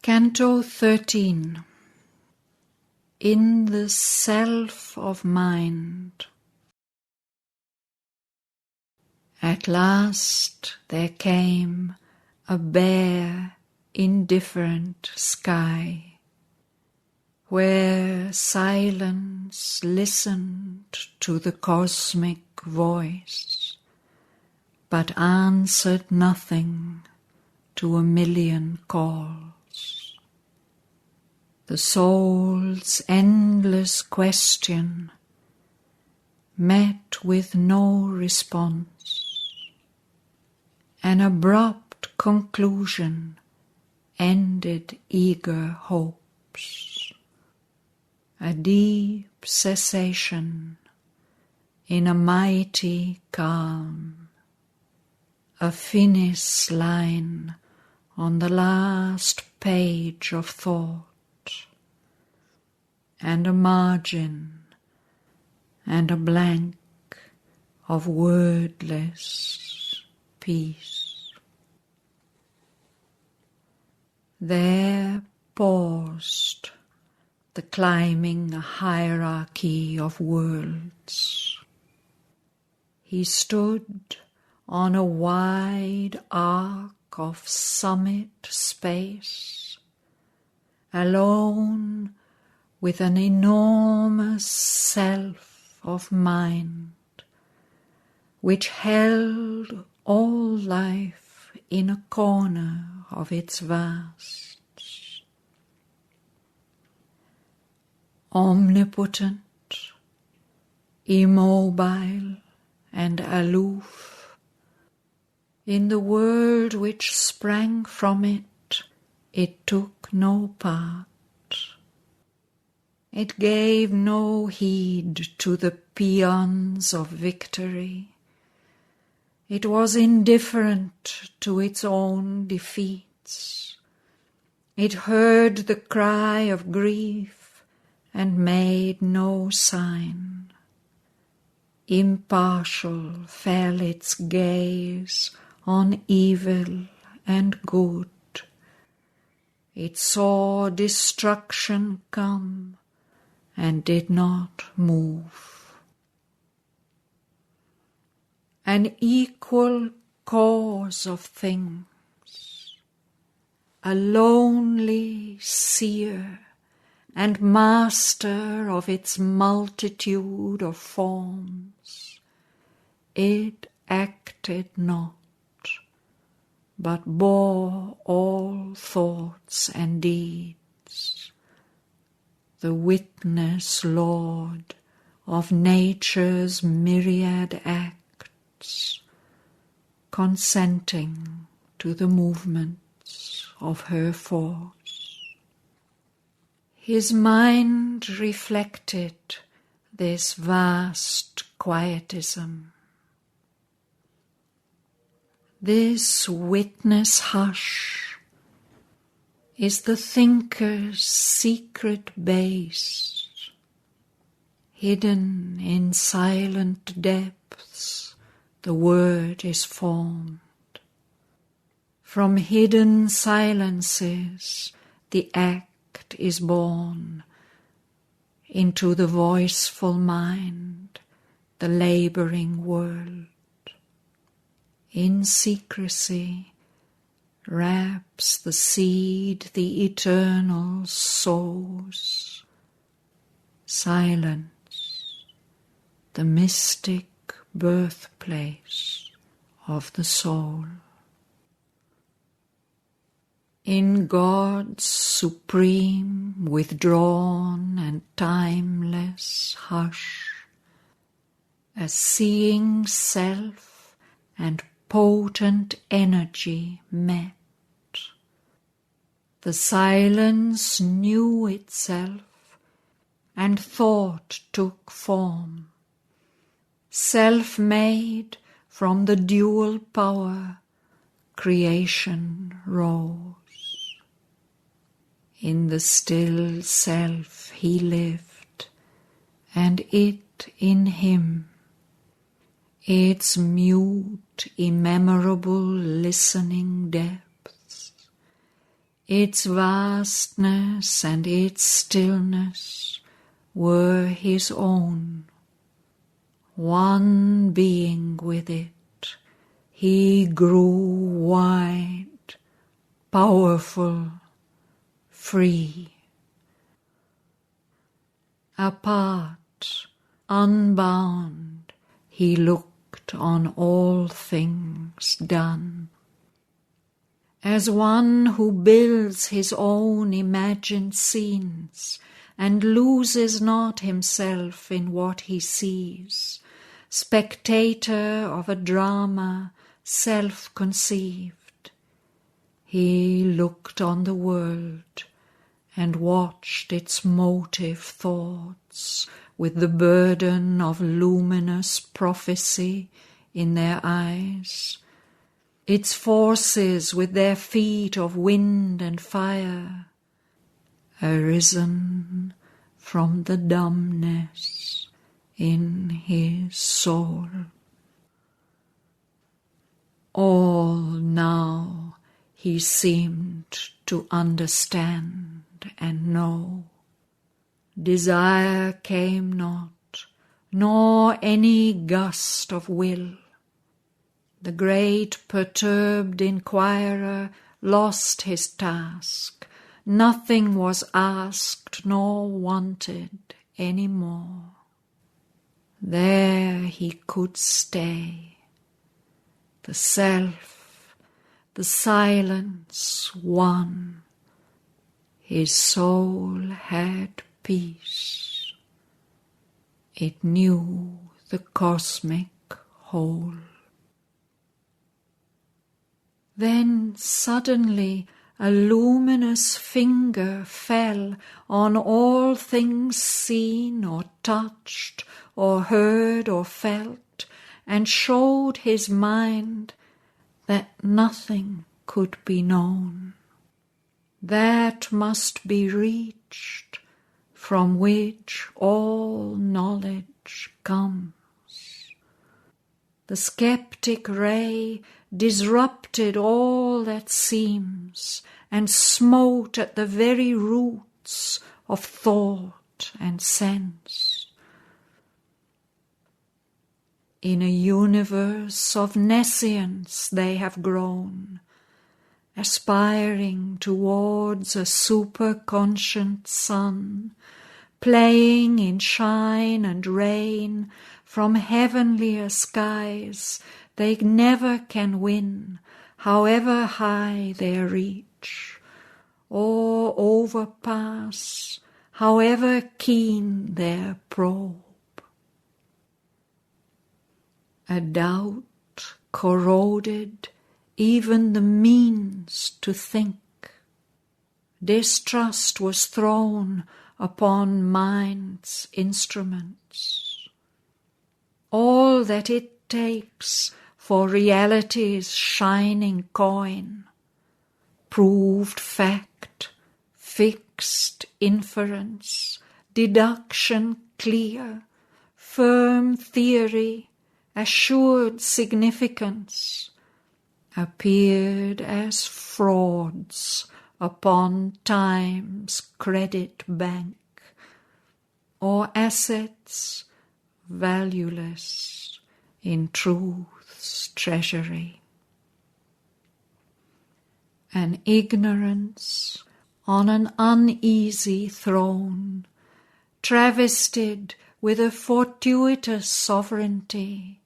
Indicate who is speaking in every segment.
Speaker 1: Canto 13. In the self of mind. At last there came a bare, indifferent sky, where silence listened to the cosmic voice, but answered nothing to a million calls. The soul's endless question met with no response. An abrupt conclusion ended eager hopes. A deep cessation in a mighty calm. A finis line on the last page of thought. And a margin and a blank of wordless peace. There paused the climbing hierarchy of worlds. He stood on a wide arc of summit space, alone with an enormous self of mind, which held all life in a corner of its vasts. Omnipotent, immobile and aloof, in the world which sprang from it took no part. It gave no heed to the paeans of victory. It was indifferent to its own defeats. It heard the cry of grief and made no sign. Impartial fell its gaze on evil and good. It saw destruction come and did not move. An equal cause of things, a lonely seer and master of its multitude of forms, it acted not, but bore all thoughts and deeds, the witness Lord of nature's myriad acts, consenting to the movements of her force. His mind reflected this vast quietism. This witness hush is the thinker's secret base. Hidden in silent depths, the word is formed. From hidden silences, the act is born. Into the voiceful mind, the laboring world. In secrecy wraps the seed the eternal sows. Silence, the mystic birthplace of the soul. In God's supreme, withdrawn and timeless hush, a seeing self and potent energy met. The silence knew itself, and thought took form. Self-made from the dual power, creation rose. In the still self he lived, and it in him. Its mute, immemorable listening depths, Its vastness and its stillness were his own. One being with it, he grew wide, powerful, free. Apart, unbound, he looked on all things done. As one who builds his own imagined scenes and loses not himself in what he sees, spectator of a drama self-conceived, he looked on the world and watched its motive thoughts with the burden of luminous prophecy in their eyes, its forces with their feet of wind and fire, arisen from the dumbness in his soul. All now he seemed to understand and know. Desire came not, nor any gust of will. The great perturbed inquirer lost his task. Nothing was asked nor wanted any more. There he could stay. The self, the silence won. His soul had peace. It knew the cosmic whole. Then suddenly a luminous finger fell on all things seen or touched or heard or felt, and showed his mind that nothing could be known. That must be reached, from which all knowledge comes. The skeptic ray disrupted all that seems, and smote at the very roots of thought and sense. In a universe of nescience they have grown, aspiring towards a superconscient sun, playing in shine and rain from heavenlier skies they never can win, however high their reach, or overpass, however keen their probe. A doubt corroded even the means to think. Distrust was thrown upon mind's instruments. All that it takes for reality's shining coin, proved fact, fixed inference, deduction clear, firm theory, assured significance, appeared as frauds upon time's credit bank, or assets valueless in truth's treasury. An ignorance on an uneasy throne, travestied with a fortuitous sovereignty,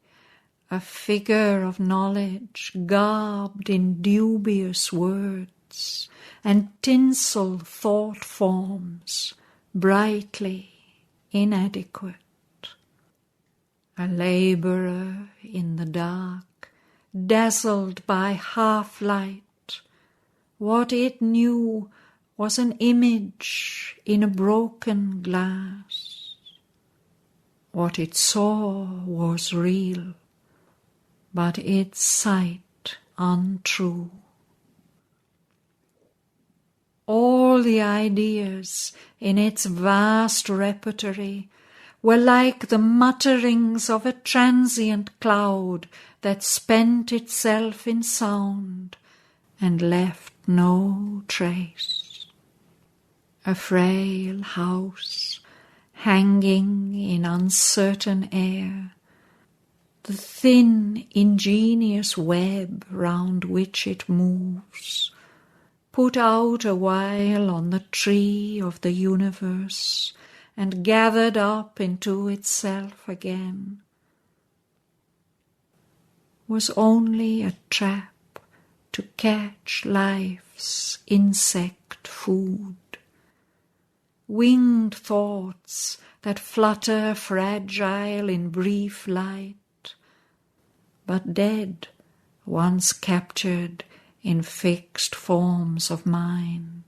Speaker 1: a figure of knowledge garbed in dubious words and tinsel thought forms, brightly inadequate. A labourer in the dark, dazzled by half-light. What it knew was an image in a broken glass. What it saw was real, but its sight untrue. All the ideas in its vast repertory were like the mutterings of a transient cloud that spent itself in sound, and left no trace. A frail house hanging in uncertain air, the thin, ingenious web round which it moves, put out a while on the tree of the universe and gathered up into itself again, was only a trap to catch life's insect food. Winged thoughts that flutter fragile in brief light, but dead once captured in fixed forms of mind.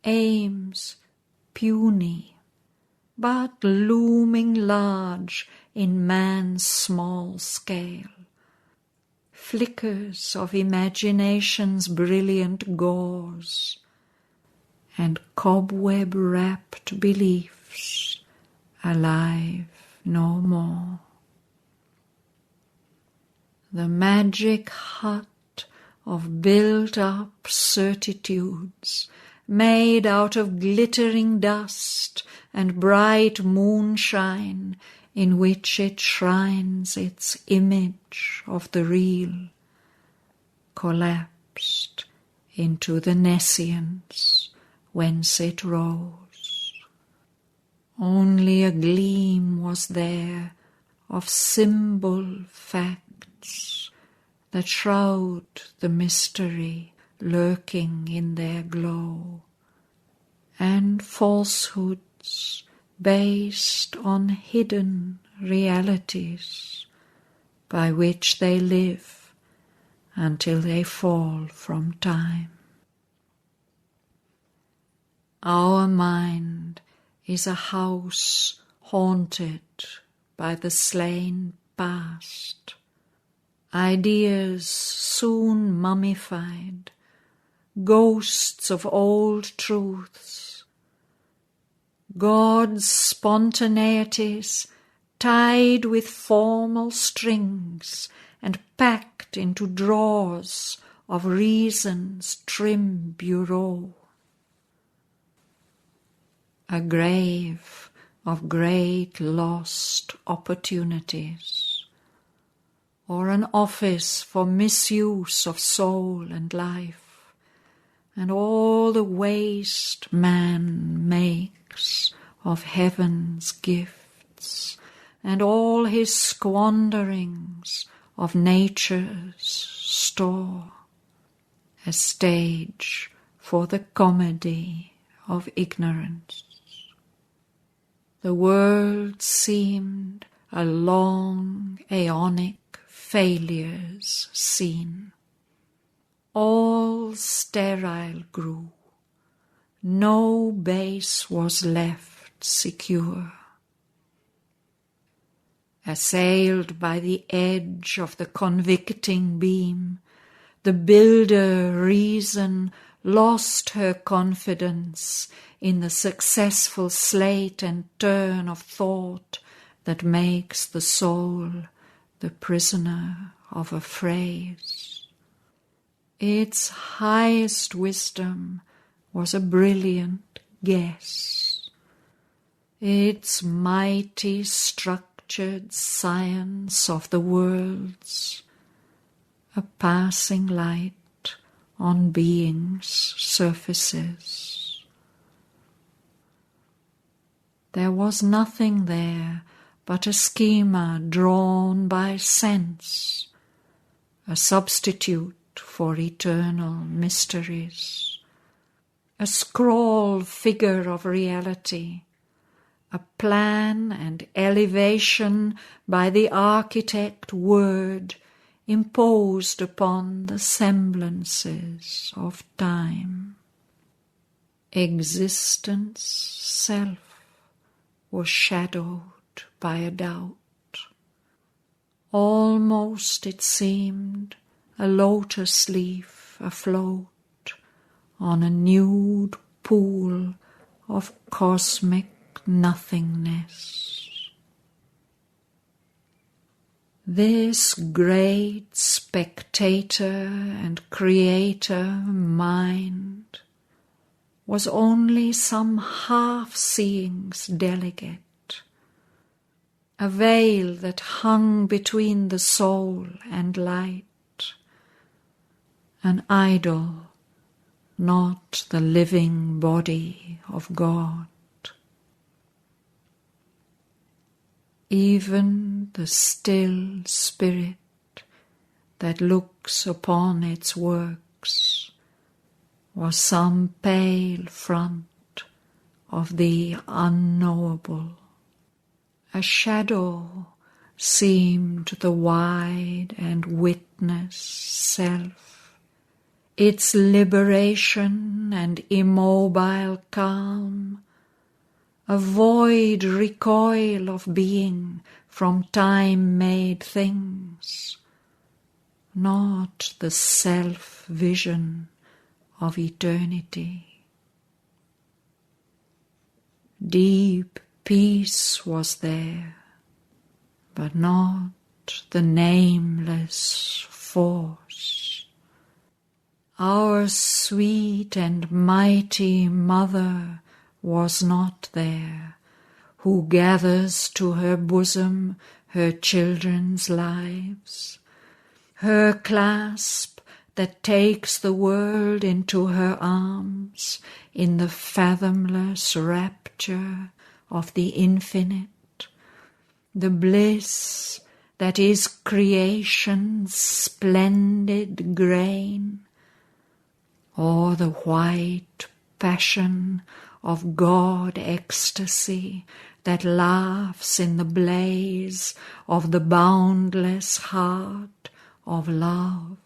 Speaker 1: Aims puny, but looming large in man's small scale. Flickers of imagination's brilliant gauze, and cobweb-wrapped beliefs alive no more. The magic hut of built-up certitudes, made out of glittering dust and bright moonshine, in which it shrines its image of the real, collapsed into the nescience whence it rose. Only a gleam was there of symbol facts that shroud the mystery lurking in their glow, and falsehoods based on hidden realities by which they live until they fall from time. Our mind is a house haunted by the slain past, ideas soon mummified, ghosts of old truths, God's spontaneities tied with formal strings and packed into drawers of reason's trim bureau. A grave of great lost opportunities, or an office for misuse of soul and life, and all the waste man makes of heaven's gifts, and all his squanderings of nature's store, a stage for the comedy of ignorance. The world seemed a long, aeonic failure's scene. All sterile grew, no base was left secure. Assailed by the edge of the convicting beam, the builder reason lost her confidence in the successful sleight and turn of thought that makes the soul the prisoner of a phrase. Its highest wisdom was a brilliant guess. Its mighty structured science of the worlds, a passing light on being's surfaces. There was nothing there but a schema drawn by sense, a substitute for eternal mysteries, a scrawl figure of reality, a plan and elevation by the architect word imposed upon the semblances of time. Existence self was shadowed by a doubt. Almost it seemed a lotus leaf afloat on a nude pool of cosmic nothingness. This great spectator and creator mind was only some half-seeing's delegate, a veil that hung between the soul and light, an idol, not the living body of God. Even the still spirit that looks upon its works was some pale front of the unknowable. A shadow seemed the wide and witness self, its liberation and immobile calm, a void recoil of being from time-made things, not the self-vision of eternity. Deep peace was there, but not the nameless force. Our sweet and mighty Mother was not there, who gathers to her bosom her children's lives, her clasp that takes the world into her arms in the fathomless rapture of the infinite, the bliss that is creation's splendid grain, or the white passion of God ecstasy that laughs in the blaze of the boundless heart of love.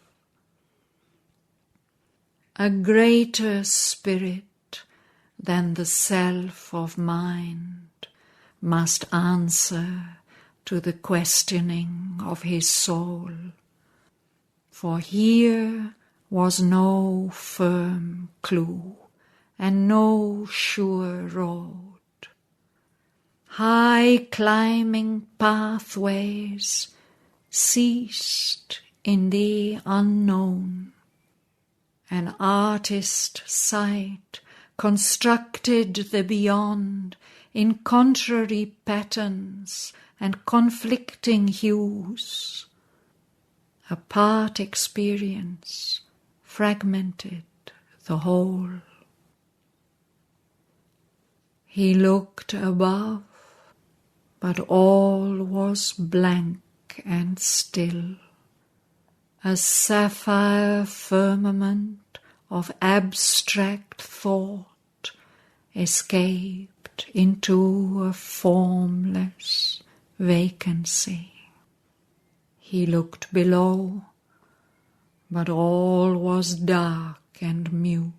Speaker 1: A greater spirit than the self of mind must answer to the questioning of his soul, for here was no firm clue and no sure road. High climbing pathways ceased in the unknown. An artist's sight constructed the beyond in contrary patterns and conflicting hues. A part experience fragmented the whole. He looked above, but all was blank and still. A sapphire firmament of abstract thought escaped into a formless vacancy. He looked below, but all was dark and mute.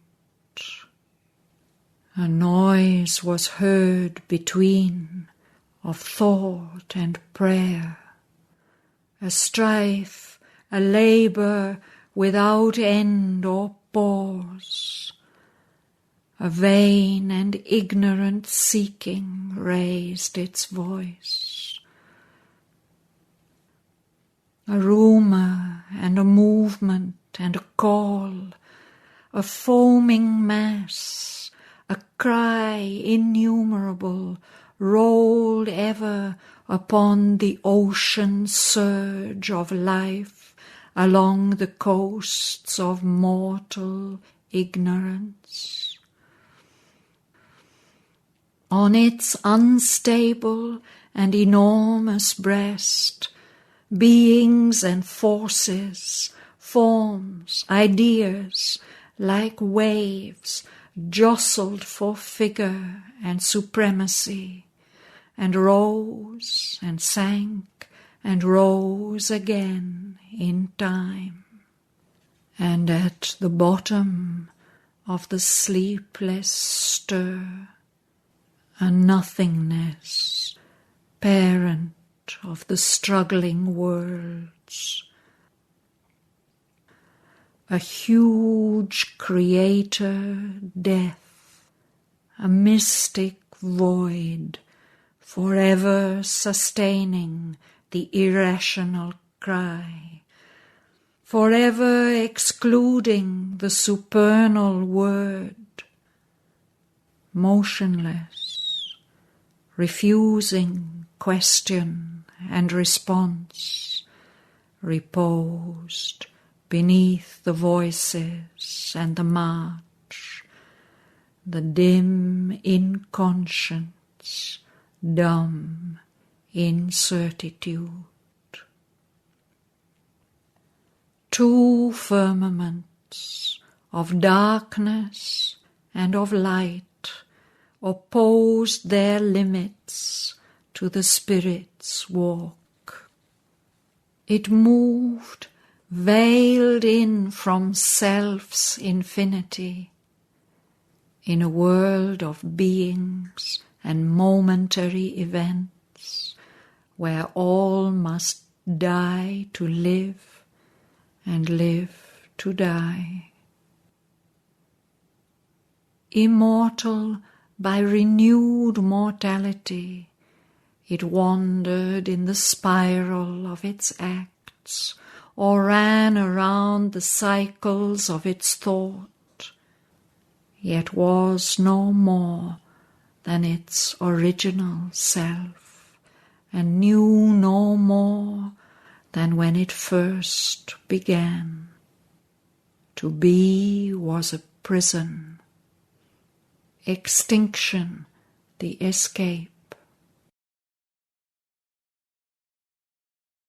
Speaker 1: A noise was heard between of thought and prayer, a strife, a labour without end or pause. A vain and ignorant seeking raised its voice. A rumour and a movement and a call, a foaming mass, a cry innumerable, rolled ever upon the ocean surge of life along the coasts of mortal ignorance. On its unstable and enormous breast, beings and forces, forms, ideas, like waves, jostled for figure and supremacy, and rose and sank and rose again in time. And at the bottom of the sleepless stir, a nothingness, parent of the struggling worlds, a huge creator death, a mystic void, forever sustaining the irrational cry, forever excluding the supernal word, motionless, refusing question and response, reposed beneath the voices and the march, the dim inconscience, dumb incertitude. Two firmaments of darkness and of light opposed their limits to the Spirit's walk. It moved veiled in from self's infinity, in a world of beings and momentary events, where all must die to live and live to die. Immortal by renewed mortality, it wandered in the spiral of its acts, or ran around the cycles of its thought, yet was no more than its original self, and knew no more than when it first began. To be was a prison, extinction the escape.